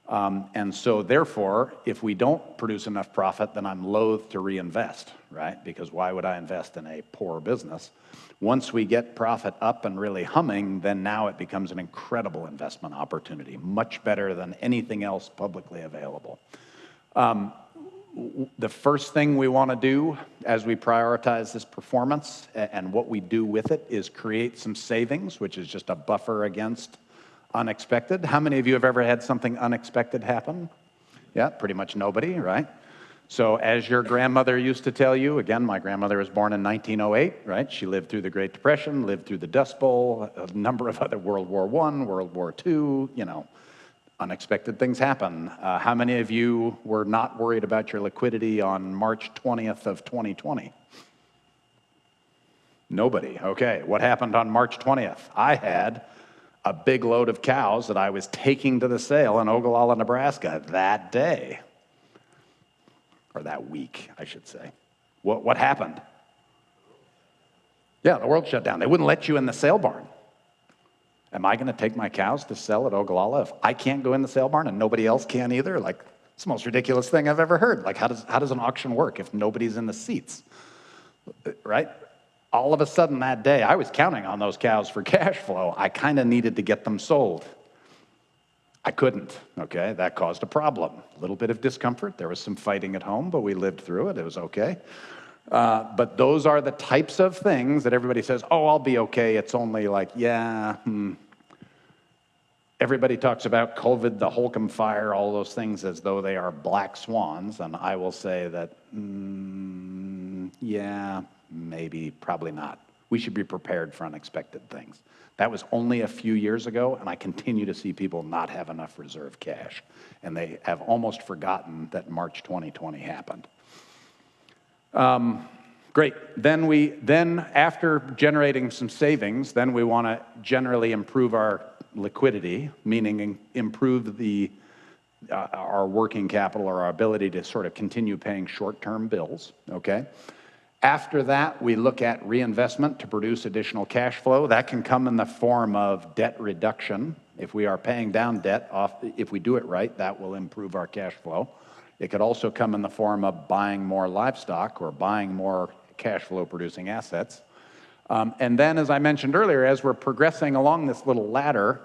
And so, therefore, if we don't produce enough profit, then I'm loath to reinvest, right? Because why would I invest in a poor business? Once we get profit up and really humming, then now it becomes an incredible investment opportunity, much better than anything else publicly available. The first thing we want to do as we prioritize this performance and what we do with it is create some savings, which is just a buffer against unexpected. How many of you have ever had something unexpected happen? Yeah, pretty much nobody, right? So as your grandmother used to tell you, again, my grandmother was born in 1908, right? She lived through the Great Depression, lived through the Dust Bowl, a number of other World War I, World War II, unexpected things happen. How many of you were not worried about your liquidity on March 20th of 2020? Nobody. Okay, what happened on March 20th? I had a big load of cows that I was taking to the sale in Ogallala, Nebraska that day. Or that week, I should say. What happened? Yeah, the world shut down. They wouldn't let you in the sale barn. Am I going to take my cows to sell at Ogallala if I can't go in the sale barn and nobody else can either? Like, it's the most ridiculous thing I've ever heard. Like, how does an auction work if nobody's in the seats? Right? All of a sudden that day, I was counting on those cows for cash flow. I kind of needed to get them sold. I couldn't, okay? That caused a problem. A little bit of discomfort. There was some fighting at home, but we lived through it. It was okay. But those are the types of things that everybody says, oh, I'll be okay. It's only like, Everybody talks about COVID, the Holcomb fire, all those things as though they are black swans. And I will say that, maybe, probably not. We should be prepared for unexpected things. That was only a few years ago, and I continue to see people not have enough reserve cash. And they have almost forgotten that March 2020 happened. Great. Then after generating some savings, then we want to generally improve our liquidity, meaning improve our working capital or our ability to sort of continue paying short-term bills, okay? After that, we look at reinvestment to produce additional cash flow. That can come in the form of debt reduction. If we are paying down debt, if we do it right, that will improve our cash flow. It could also come in the form of buying more livestock or buying more cash flow producing assets. And then, as I mentioned earlier, as we're progressing along this little ladder,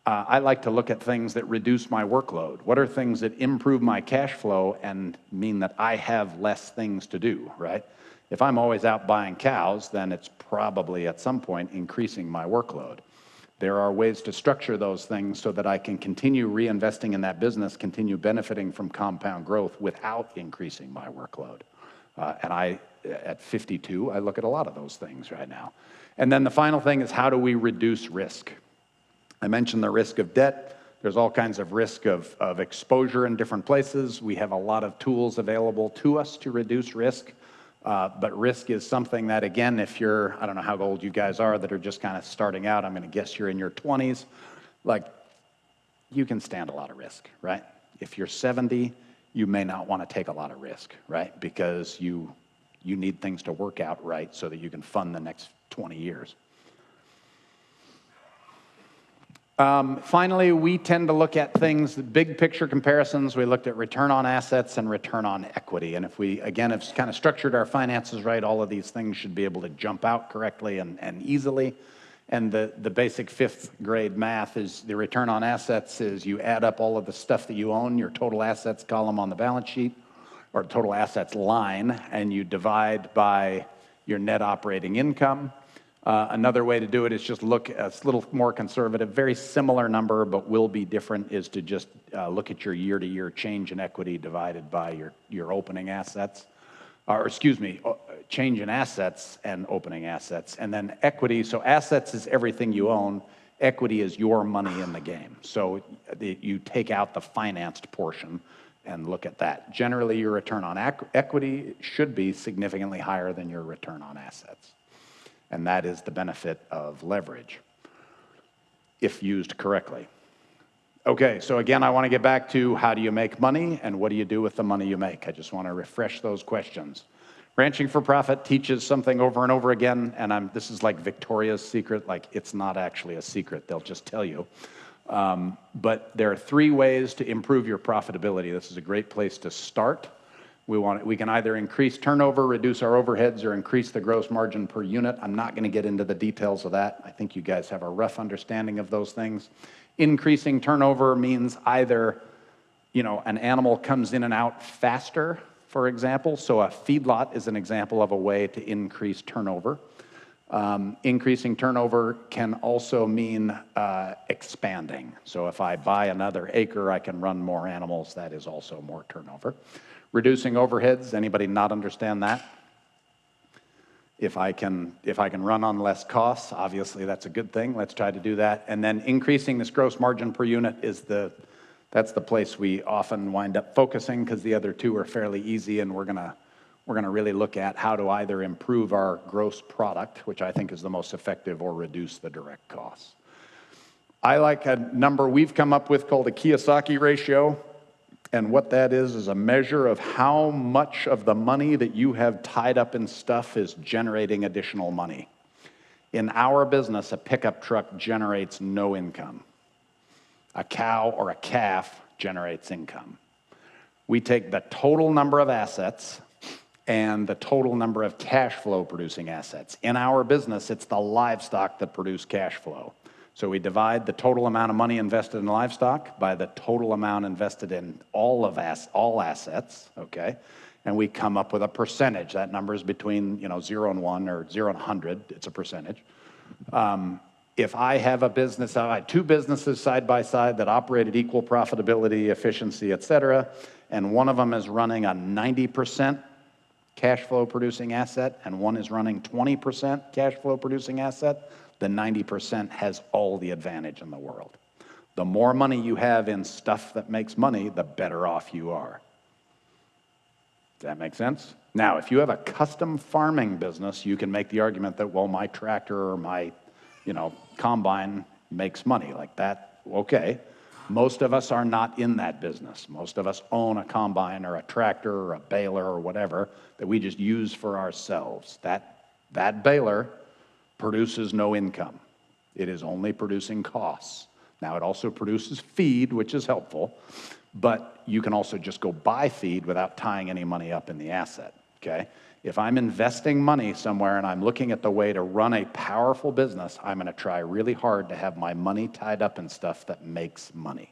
I like to look at things that reduce my workload. What are things that improve my cash flow and mean that I have less things to do, right? If I'm always out buying cows, then it's probably at some point increasing my workload. There are ways to structure those things so that I can continue reinvesting in that business, continue benefiting from compound growth without increasing my workload. And at 52, I look at a lot of those things right now. And then the final thing is, how do we reduce risk? I mentioned the risk of debt. There's all kinds of risk of exposure in different places. We have a lot of tools available to us to reduce risk. But risk is something that, again, if you're, I don't know how old you guys are that are just kind of starting out, I'm going to guess you're in your 20s, like, you can stand a lot of risk, right? If you're 70, you may not want to take a lot of risk, right? Because you need things to work out right so that you can fund the next 20 years. Finally, we tend to look at things, big picture comparisons. We looked at return on assets and return on equity. And if we, again, have kind of structured our finances right, all of these things should be able to jump out correctly and easily. And the basic fifth grade math is the return on assets is you add up all of the stuff that you own, your total assets column on the balance sheet, or total assets line, and you divide by your net operating income. Another way to do it is just look, it's a little more conservative, very similar number, but will be different, is to just look at your year-to-year change in equity divided by your opening assets, or excuse me, change in assets and opening assets. And then equity, so assets is everything you own, equity is your money in the game. So you take out the financed portion and look at that. Generally, your return on equity should be significantly higher than your return on assets. And that is the benefit of leverage, if used correctly. Okay, so again, I want to get back to how do you make money and what do you do with the money you make? I just want to refresh those questions. Ranching for Profit teaches something over and over again, and this is like Victoria's Secret, like it's not actually a secret, they'll just tell you. But there are 3 ways to improve your profitability. This is a great place to start. We can either increase turnover, reduce our overheads, or increase the gross margin per unit. I'm not going to get into the details of that. I think you guys have a rough understanding of those things. Increasing turnover means either, an animal comes in and out faster, for example. So a feedlot is an example of a way to increase turnover. Increasing turnover can also mean expanding. So if I buy another acre, I can run more animals. That is also more turnover. Reducing overheads, anybody not understand that? If I can run on less costs, obviously that's a good thing. Let's try to do that. And then increasing this gross margin per unit that's the place we often wind up focusing, because the other 2 are fairly easy, and we're gonna really look at how to either improve our gross product, which I think is the most effective, or reduce the direct costs. I like a number we've come up with called a Kiyosaki ratio. And what that is a measure of how much of the money that you have tied up in stuff is generating additional money. In our business, a pickup truck generates no income. A cow or a calf generates income. We take the total number of assets and the total number of cash flow producing assets. In our business, it's the livestock that produce cash flow. So we divide the total amount of money invested in livestock by the total amount invested in all assets, okay? And we come up with a percentage. That number is between 0 and 1 or 0 and 100. It's a percentage. If I have a business, I have 2 businesses side by side that operate at equal profitability, efficiency, et cetera, and one of them is running a 90% cash flow producing asset and one is running 20% cash flow producing asset, the 90% has all the advantage in the world. The more money you have in stuff that makes money, the better off you are. Does that make sense? Now, if you have a custom farming business, you can make the argument that, well, my tractor or my, combine makes money like that. Okay. Most of us are not in that business. Most of us own a combine or a tractor or a baler or whatever that we just use for ourselves. That baler produces no income. It is only producing costs. Now, it also produces feed, which is helpful, but you can also just go buy feed without tying any money up in the asset, okay? If I'm investing money somewhere and I'm looking at the way to run a powerful business, I'm going to try really hard to have my money tied up in stuff that makes money.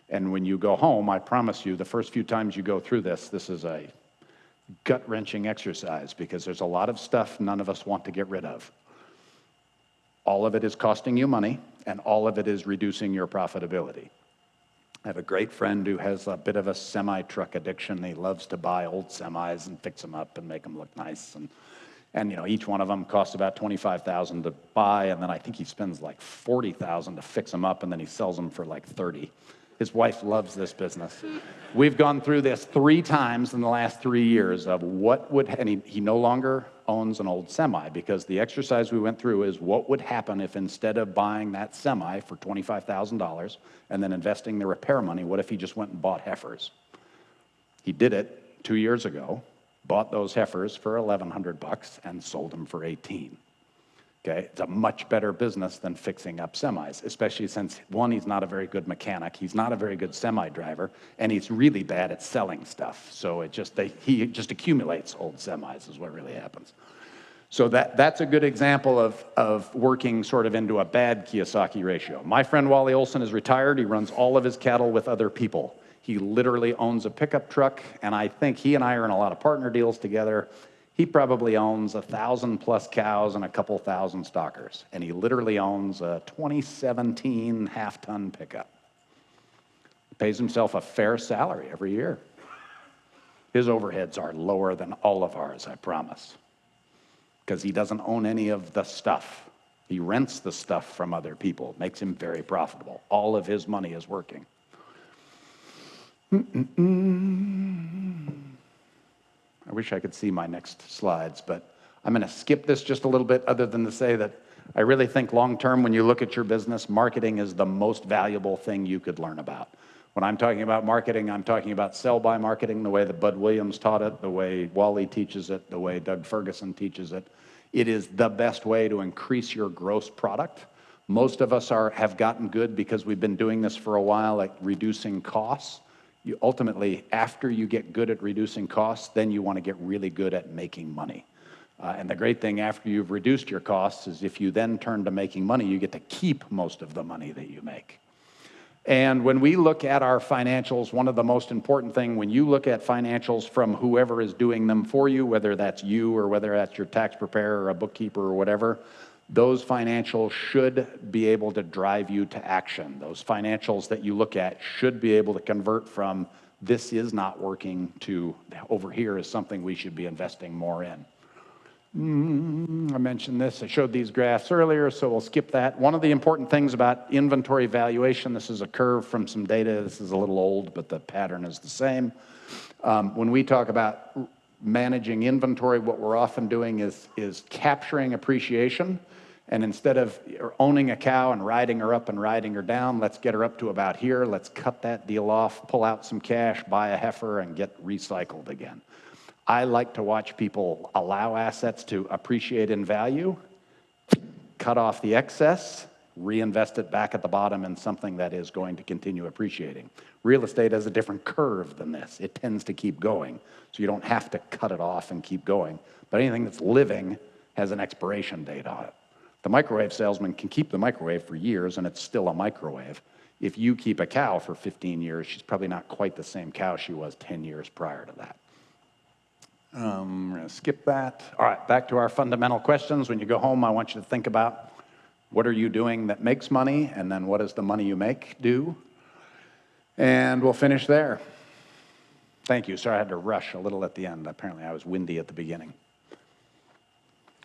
And when you go home, I promise you, the first few times you go through this is a gut-wrenching exercise because there's a lot of stuff none of us want to get rid of. All of it is costing you money, and all of it is reducing your profitability. I have a great friend who has a bit of a semi-truck addiction. He loves to buy old semis and fix them up and make them look nice. And each one of them costs about $25,000 to buy, and then I think he spends like $40,000 to fix them up, and then he sells them for like $30,000. His wife loves this business. We've gone through this 3 times in the last 3 years of what would, and he no longer owns an old semi because the exercise we went through is what would happen if instead of buying that semi for $25,000 and then investing the repair money, what if he just went and bought heifers? He did it 2 years ago, bought those heifers for $1,100 and sold them for $18,000. Okay, it's a much better business than fixing up semis, especially since, one, he's not a very good mechanic, he's not a very good semi driver, and he's really bad at selling stuff. So he just accumulates old semis is what really happens. So that's a good example of working sort of into a bad Kiyosaki ratio. My friend Wally Olson is retired. He runs all of his cattle with other people. He literally owns a pickup truck, and I think he and I are in a lot of partner deals together. He probably owns 1,000 plus cows and a couple thousand stockers. And he literally owns a 2017 half-ton pickup. Pays himself a fair salary every year. His overheads are lower than all of ours, I promise. Because he doesn't own any of the stuff. He rents the stuff from other people. It makes him very profitable. All of his money is working. I wish I could see my next slides, but I'm going to skip this just a little bit other than to say that I really think long-term when you look at your business, marketing is the most valuable thing you could learn about. When I'm talking about marketing, I'm talking about sell-by marketing, the way that Bud Williams taught it, the way Wally teaches it, the way Doug Ferguson teaches it. It is the best way to increase your gross product. Most of us have gotten good because we've been doing this for a while at reducing costs. You ultimately, after you get good at reducing costs, then you want to get really good at making money. And the great thing after you've reduced your costs is if you then turn to making money, you get to keep most of the money that you make. And when we look at our financials, one of the most important things, when you look at financials from whoever is doing them for you, whether that's you or whether that's your tax preparer or a bookkeeper or whatever, those financials should be able to drive you to action. Those financials that you look at should be able to convert from this is not working to over here is something we should be investing more in. I mentioned this, I showed these graphs earlier, so we'll skip that. One of the important things about inventory valuation, this is a curve from some data, this is a little old, but the pattern is the same. When we talk about managing inventory, what we're often doing is capturing appreciation. And instead of owning a cow and riding her up and riding her down, let's get her up to about here. Let's cut that deal off, pull out some cash, buy a heifer, and get recycled again. I like to watch people allow assets to appreciate in value, cut off the excess, reinvest it back at the bottom in something that is going to continue appreciating. Real estate has a different curve than this. It tends to keep going, so you don't have to cut it off and keep going. But anything that's living has an expiration date on it. The microwave salesman can keep the microwave for years, and it's still a microwave. If you keep a cow for 15 years, she's probably not quite the same cow she was 10 years prior to that. We're going to skip that. All right, back to our fundamental questions. When you go home, I want you to think about what are you doing that makes money, and then what does the money you make do? And we'll finish there. Thank you. Sorry, I had to rush a little at the end. Apparently, I was windy at the beginning.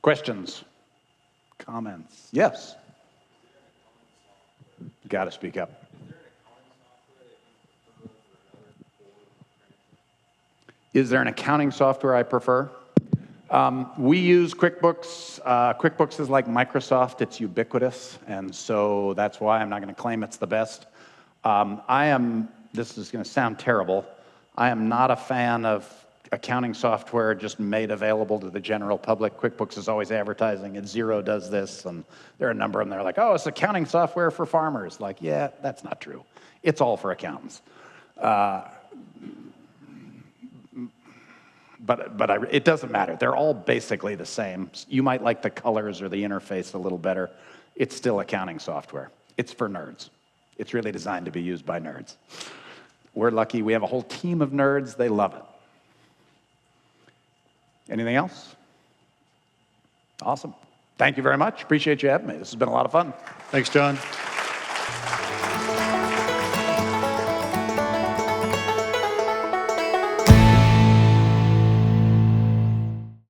Questions? Comments? Yes? You got to speak up. Is there an accounting software I prefer? We use QuickBooks. QuickBooks is like Microsoft. It's ubiquitous, and so that's why I'm not going to claim it's the best. This is going to sound terrible, I am not a fan of accounting software just made available to the general public. QuickBooks is always advertising, and Xero does this, and there are a number of them that are like, oh, it's accounting software for farmers. Like, yeah, that's not true. It's all for accountants. But it doesn't matter. They're all basically the same. You might like the colors or the interface a little better. It's still accounting software. It's for nerds. It's really designed to be used by nerds. We're lucky. We have a whole team of nerds. They love it. Anything else? Awesome. Thank you very much. Appreciate you having me. This has been a lot of fun. Thanks, John.